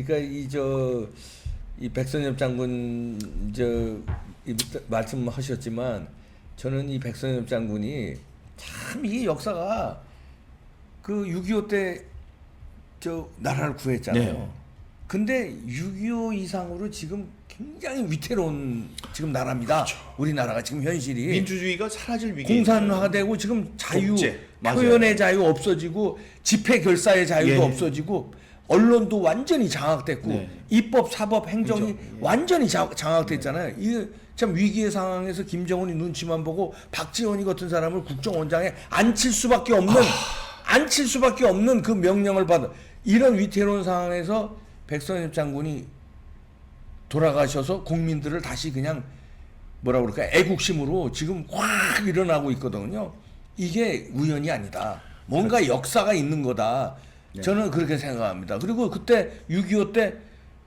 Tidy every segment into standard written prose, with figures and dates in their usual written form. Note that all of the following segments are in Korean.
그러니까 이 백선엽 장군 말씀하셨지만 저는 이 백선엽 장군이 참 이 역사가 그 6.25 때 나라를 구했잖아요. 네. 근데 6.25 이상으로 지금 굉장히 위태로운 지금 나라입니다. 그렇죠. 우리나라가 지금 현실이 민주주의가 사라질 위기에 공산화되고 지금 자유, 독재, 맞아요. 표현의 자유 없어지고 집회 결사의 자유도 예. 없어지고 언론도 완전히 장악됐고 네. 입법, 사법, 행정이 행정, 예. 완전히 장악됐잖아요. 이게 참 위기의 상황에서 김정은이 눈치만 보고 박지원이 같은 사람을 국정원장에 앉힐 수밖에 없는 그 명령을 받은 이런 위태로운 상황에서 백선엽 장군이 돌아가셔서 국민들을 다시 그냥 뭐라 그럴까 애국심으로 지금 확 일어나고 있거든요. 이게 우연이 아니다. 뭔가 그렇죠. 역사가 있는 거다. 네. 저는 그렇게 생각합니다. 그리고 그때 6.25 때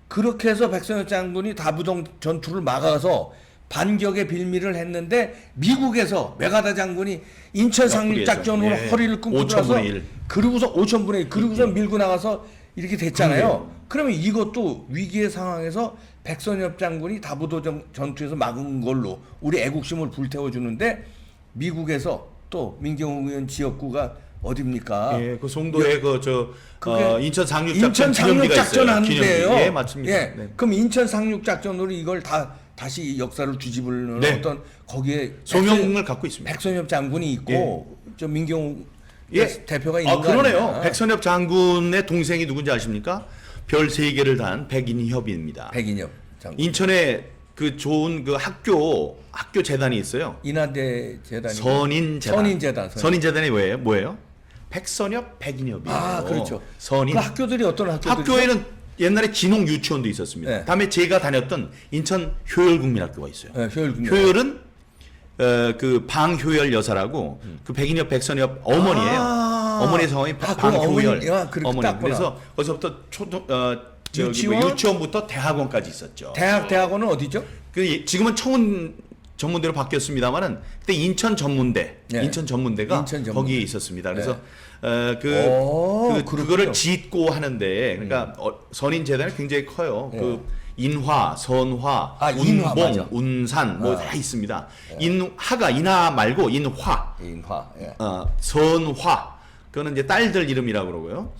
그렇게 해서 백선엽 장군이 다부동 전투를 막아서 반격의 빌미를 했는데 미국에서 메가다 장군이 인천 상륙 작전으로 예. 허리를 끊고 5,000분의 들어서 1. 그러고서 5,000분의 1 그러고서 밀고 나가서 이렇게 됐잖아요. 그러네요. 그러면 이것도 위기의 상황에서 백선엽 장군이 다부도 전투에서 막은 걸로 우리 애국심을 불태워주는데 미국에서 또 민경욱 의원 지역구가 어딥니까? 예, 그 송도에 그게 인천 상륙 인천 작전 상륙 기념비가 작전 있어요. 하는데요. 기념비. 예, 맞습니다. 예. 네. 그럼 인천 상륙 작전으로 이걸 다시 역사를 뒤집을 네. 어떤 거기에 송영국을 갖고 있습니다. 백선엽 장군이 있고 저 민경욱 예. 대표가 있는 거 그러네요. 아니야? 백선엽 장군의 동생이 누군지 아십니까? 별 3개를 단 백인협입니다. 백인엽 장군. 인천에 그 좋은 그 학교 재단이 있어요. 인하대 재단이 선인재단. 선인재단이 뭐예요? 백선엽 백인협이에요. 아, 그렇죠. 선인. 그 학교들이 어떤 학교들이죠? 학교에는 옛날에 진홍 유치원도 있었습니다. 네. 다음에 제가 다녔던 인천 효열국민학교가 있어요. 네, 효열국민. 효열은 그 방효열 여사라고 그 백인엽 백선엽 어머니예요. 어머니의 성함이 그 방효열 그렇게 어머니. 땄구나. 그래서 거기서부터 유치원? 유치원부터 대학원까지 있었죠. 대학원은 어디죠? 지금은 청운 전문대로 바뀌었습니다만은 그때 인천 전문대, 네. 인천 전문대가 인천 전문대. 거기에 있었습니다. 그래서 그렇군요. 그거를 짓고 하는데 그러니까 선인 재단이 굉장히 커요. 네. 그 인화, 선화, 인화, 운봉, 맞아. 운산 뭐 다 있습니다. 인하가 인하 말고 인화, 예. 선화 그거는 이제 딸들 이름이라고 그러고요.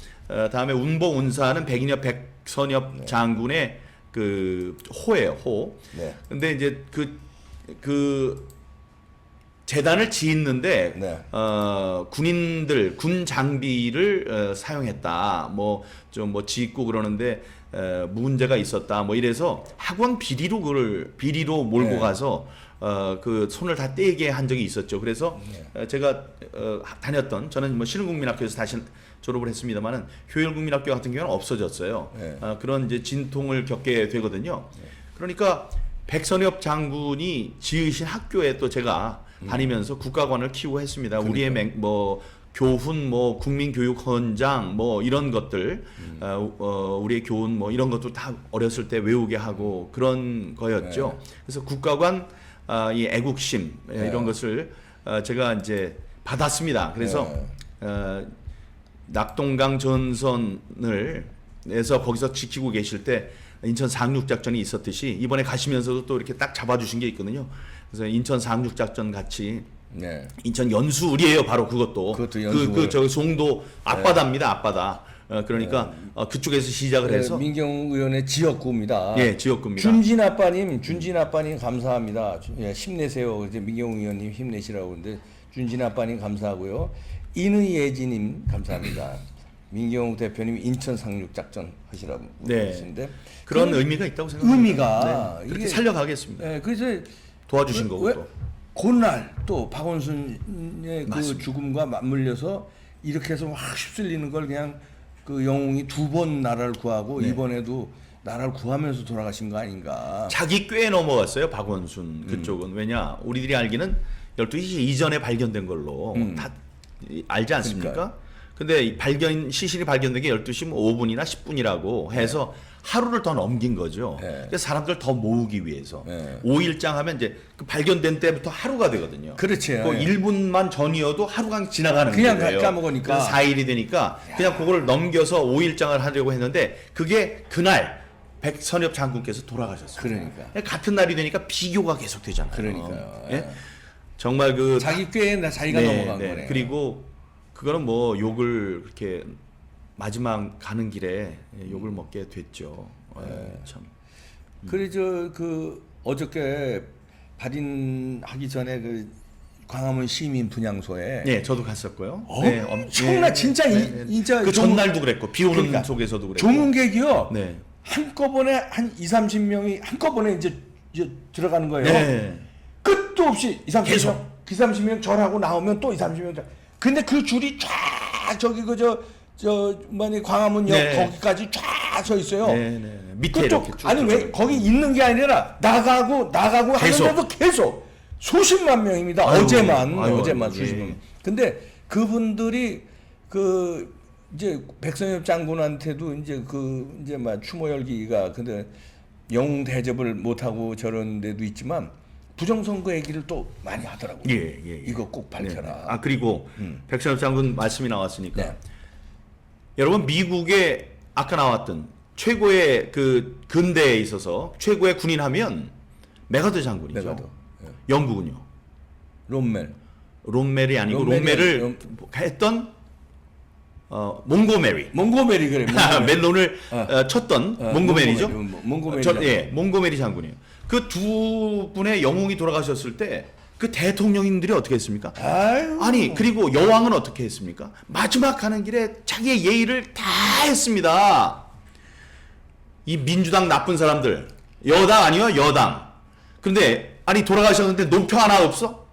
다음에 운봉, 운산은 백인엽, 백선엽 장군의 그 호예요, 호. 네. 근데 이제 그 재단을 짓는데 네. 군인들 군 장비를 사용했다. 뭐 짓고 그러는데 문제가 있었다. 뭐 이래서 학원 비리로 몰고 네. 가서 그 손을 다 떼게 한 적이 있었죠. 그래서 제가 다녔던 저는 뭐 신흥국민학교에서 다시 졸업을 했습니다만은 효열국민학교 같은 경우는 없어졌어요. 네. 그런 이제 진통을 겪게 되거든요. 그러니까 백선엽 장군이 지으신 학교에 또 제가 다니면서 국가관을 키우고 했습니다. 우리의 교훈, 국민교육헌장, 이런 것들, 우리의 교훈, 이런 것도 다 어렸을 때 외우게 하고 그런 거였죠. 그래서 국가관, 이 애국심, 이런 것을 제가 이제 받았습니다. 그래서 낙동강 전선을 해서 거기서 지키고 계실 때 인천 상륙작전이 있었듯이 이번에 가시면서도 또 이렇게 딱 잡아주신 게 있거든요. 그래서 인천 상륙작전 같이 인천 연수을이에요. 바로 그것도 연수을. 저 송도 앞바다입니다. 앞바다. 그러니까 그쪽에서 시작을 해서 민경욱 의원의 지역구입니다. 예, 지역구입니다. 준진 아빠님 감사합니다. 힘내세요. 이제 민경욱 의원님 힘내시라고 하는데 준진 아빠님 감사하고요. 인의예지님 감사합니다. 민경욱 대표님 인천 상륙 작전 하시라고 하시는데 그런 의미가 있다고 생각합니다. 의미가 그렇게 이게 살려가겠습니다. 그래서 도와주신 거고 또. 그날 또 박원순의 그 죽음과 맞물려서 이렇게 해서 확 휩쓸리는 걸 그냥 그 영웅이 2번 나라를 구하고 이번에도 나라를 구하면서 돌아가신 거 아닌가. 자기 꽤 넘어갔어요. 박원순 그쪽은. 왜냐 우리들이 알기는 12시 이전에 발견된 걸로 다 알지 않습니까? 근데 이 시신이 발견된 게 12시 뭐 5분이나 10분이라고 해서 하루를 더 넘긴 거죠. 그래서 사람들 더 모으기 위해서. 5일장 하면 이제 그 발견된 때부터 하루가 되거든요. 그렇지. 그 1분만 전이어도 하루가 지나가는 그냥 거예요. 까먹으니까. 그래서 4일이 되니까 그냥 그거를 넘겨서 5일장을 하려고 했는데 그게 그날 백선엽 장군께서 돌아가셨어요. 그러니까. 같은 날이 되니까 비교가 계속 되잖아요. 그러니까요. 예? 정말 그 자기 꾀에 자기가 넘어간 거네. 그리고 그거는 뭐 욕을 그렇게 마지막 가는 길에 욕을 먹게 됐죠. 참. 그래 그 어저께 발인하기 전에 그 광화문 시민 분향소에 네, 저도 갔었고요. 엄청나 진짜 진짜 그 전날도 그랬고 비 오는 그러니까, 속에서도 그랬고. 조문객이요. 네. 한꺼번에 한 2, 30명이 한꺼번에 이제 들어가는 거예요. 네. 끝도 없이 2, 30명, 계속. 2, 30명 절하고 나오면 또 2, 30명. 근데 그 줄이 쫙 저기 뭐니 광화문역 네. 거기까지 쫙 서 있어요. 네. 밑에 그쪽 이렇게 쭉 아니 왜 쭉. 거기 있는 게 아니라 나가고 계속. 하는데도 계속 수십만 명입니다. 아이고, 어제만 아이고, 수십만 예. 명. 근데 그분들이 그 이제 백선엽 장군한테도 이제 막 추모 열기가 근데 영웅 대접을 못 하고 저런 데도 있지만 부정선거 얘기를 또 많이 하더라고요. 예. 이거 꼭 밝혀라. 네. 아 그리고 백선엽 장군 말씀이 나왔으니까 네. 여러분 미국의 아까 나왔던 최고의 그 근대에 있어서 최고의 군인 하면 메가더 장군이죠. 메가더. 예. 영국은요. 롬멜. 롬멜이 아니고 롬멜이 롬멜을 했던 몽고메리. 몽고메리 그래. 멜론을 쳤던 몽고메리죠. 몽고메리. 몽고메리 장군이에요. 그 두 분의 영웅이 돌아가셨을 때 그 대통령님들이 어떻게 했습니까? 아유. 아니 그리고 여왕은 어떻게 했습니까? 마지막 가는 길에 자기의 예의를 다 했습니다. 이 민주당 나쁜 사람들 여당 아니요 여당. 근데 아니 돌아가셨는데 논평 하나 없어?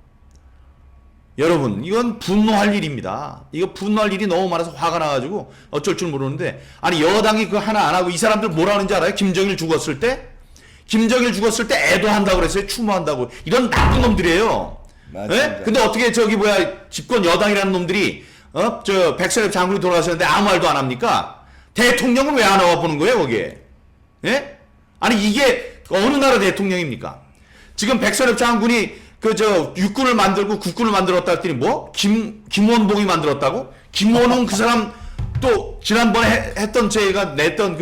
여러분 이건 분노할 일입니다. 이거 분노할 일이 너무 많아서 화가 나가지고 어쩔 줄 모르는데 아니 여당이 그거 하나 안 하고 이 사람들 뭐라 하는지 알아요? 김정일 죽었을 때 애도한다고 그랬어요. 추모한다고. 이런 나쁜 놈들이에요. 맞습니다. 예? 근데 어떻게 저기 집권 여당이라는 놈들이 저 백선엽 장군이 돌아가셨는데 아무 말도 안 합니까? 대통령은 왜 안 나와 보는 거예요, 거기에? 예? 아니 이게 어느 나라 대통령입니까? 지금 백선엽 장군이 육군을 만들고 국군을 만들었다 했더니 뭐? 김원봉이 만들었다고? 김원홍 그 사람 또 지난번에 했던 제가 냈던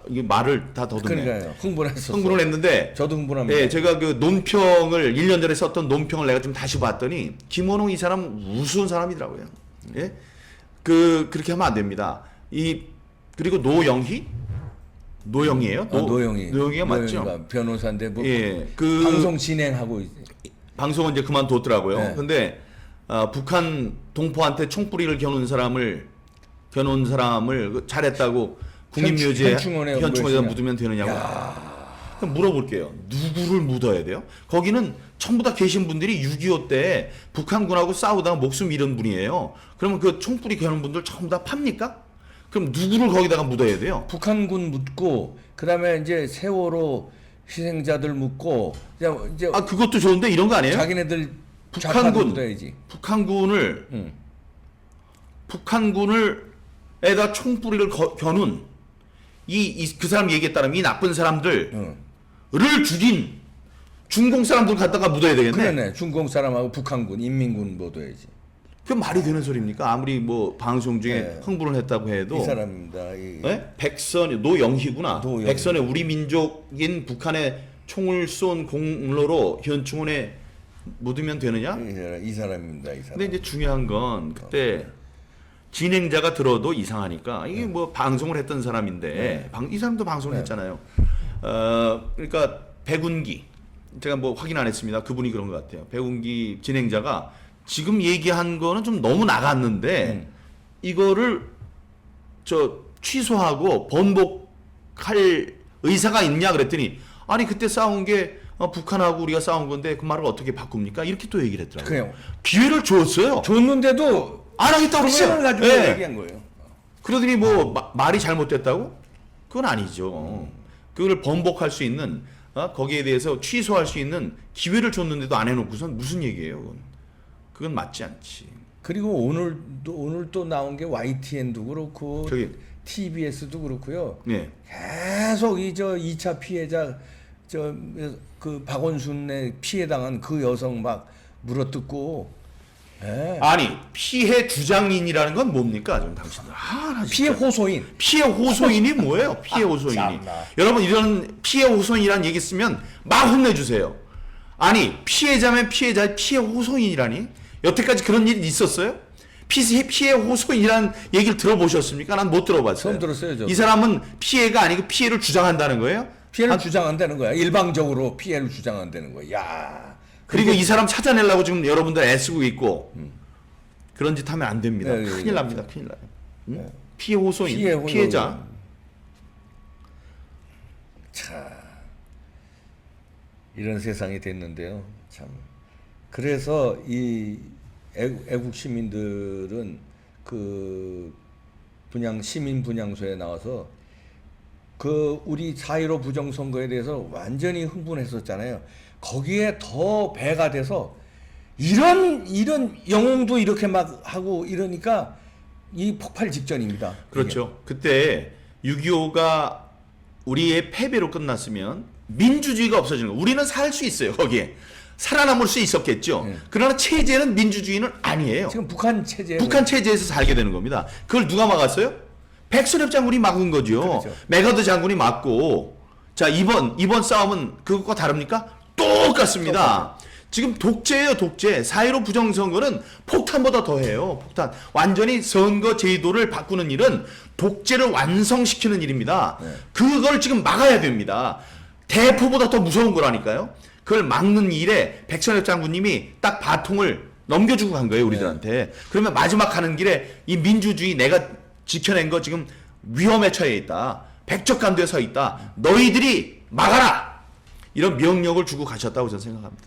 이 말을 다 더듬네. 그러니까요. 흥분을 했었어. 흥분을 했는데 저도 흥분합니다. 예, 제가 그 논평을 1년 전에 썼던 논평을 내가 좀 다시 봤더니 김원홍 이 사람 우스운 사람이더라고요. 예? 그렇게 하면 안 됩니다. 그리고 노영희예요? 노영희가 맞죠? 노영희가 변호사인데 뭐 예, 방송 진행하고 방송은 이제 그만뒀더라고요. 네. 근데 북한 동포한테 총뿌리를 겨눈 사람을 잘했다고 국립묘지에 현충원에다 묻으면 되느냐고. 그럼 물어볼게요. 누구를 묻어야 돼요? 거기는 전부 다 계신 분들이 6.25 때 북한군하고 싸우다가 목숨 잃은 분이에요. 그러면 그 총뿌리 겨눈 분들 전부 다 팝니까? 그럼 누구를 거기다가 묻어야 돼요? 북한군 묻고 그다음에 이제 세월호 희생자들 묻고 이제 그것도 좋은데 이런 거 아니에요? 자기네들 북한군 묻어야지. 북한군을 에다 총뿌리를 겨눈 그 사람 얘기에 따르면 이 나쁜 사람들을 죽인 중공 사람들 갖다가 묻어야 되겠네. 그러네. 중공 사람하고 북한군, 인민군 묻어야지. 그 말이 되는 소리입니까? 아무리 뭐 방송 중에 네. 흥분을 했다고 해도 이 사람입니다. 네? 노영희구나. 노영희. 백선의 우리 민족인 북한에 총을 쏜 공로로 현충원에 묻으면 되느냐? 이 사람입니다. 이 사람. 근데 이제 중요한 건 그때 진행자가 들어도 이상하니까 이게 뭐 방송을 했던 사람인데 이 사람도 방송을 했잖아요. 그러니까 백운기 제가 뭐 확인 안 했습니다. 그분이 그런 것 같아요. 백운기 진행자가 지금 얘기한 거는 좀 너무 나갔는데 이거를 취소하고 번복할 의사가 있냐 그랬더니 아니 그때 싸운 게 북한하고 우리가 싸운 건데 그 말을 어떻게 바꿉니까? 이렇게 또 얘기를 했더라고요. 그래요. 기회를 줬어요. 줬는데도 안 하겠다고 확신을 그러면. 가지고 예. 얘기한 거예요. 그러더니 뭐 말이 잘못됐다고? 그건 아니죠. 그걸 번복할 수 있는 거기에 대해서 취소할 수 있는 기회를 줬는데도 안 해놓고선 무슨 얘기예요? 그건 맞지 않지. 그리고 오늘 또 나온 게 YTN도 그렇고 저기 TBS도 그렇고요. 네. 계속 이 저 2차 피해자 그 박원순의 피해당한 그 여성 막 물어뜯고 예. 아니 피해 주장인이라는 건 뭡니까 좀 당신들? 나 피해 진짜. 호소인. 피해 호소인이 뭐예요? 피해 호소인이. 참나. 여러분 이런 피해 호소인이라는 얘기 쓰면 막 혼내주세요. 아니 피해자면 피해자의 피해 호소인이라니? 여태까지 그런 일이 있었어요? 피해 호소인이라는 얘기를 들어보셨습니까? 난 못 들어봤어요. 처음 들었어요, 저도. 이 사람은 피해가 아니고 피해를 주장한다는 거예요? 피해를 주장한다는 거야. 일방적으로 피해를 주장한다는 거야. 야. 그리고 이 사람 찾아내려고 지금 여러분들 애쓰고 있고 그런 짓 하면 안 됩니다. 네, 큰일 네, 납니다. 큰일 나요. 응? 피해 호소인, 피해 자 자, 이런 세상이 됐는데요. 참. 그래서 이 애국 시민들은 그 시민 분향소에 나와서 그 우리 4.15 부정선거에 대해서 완전히 흥분했었잖아요. 거기에 더 배가 돼서 이런 영웅도 이렇게 막 하고 이러니까 이 폭발 직전입니다. 그렇죠. 그때 6.25가 우리의 패배로 끝났으면 민주주의가 없어지는 거. 우리는 살 수 있어요. 거기에 살아남을 수 있었겠죠. 네. 그러나 체제는 민주주의는 아니에요. 지금 북한 체제 북한 체제에서 살게 되는 겁니다. 그걸 누가 막았어요? 백선엽 장군이 막은 거죠. 그렇죠. 메가드 장군이 막고 자 이번 싸움은 그것과 다릅니까? 똑같습니다. 지금 독재예요, 독재. 4.15 부정선거는 폭탄보다 더해요. 폭탄. 완전히 선거 제도를 바꾸는 일은 독재를 완성시키는 일입니다. 네. 그걸 지금 막아야 됩니다. 대포보다 더 무서운 거라니까요. 그걸 막는 일에 백선엽 장군님이 딱 바통을 넘겨주고 간 거예요, 우리들한테. 그러면 마지막 가는 길에 이 민주주의 내가 지켜낸 거 지금 위험에 처해 있다. 백척간도에 서 있다. 너희들이 막아라! 이런 명령을 주고 가셨다고 저는 생각합니다.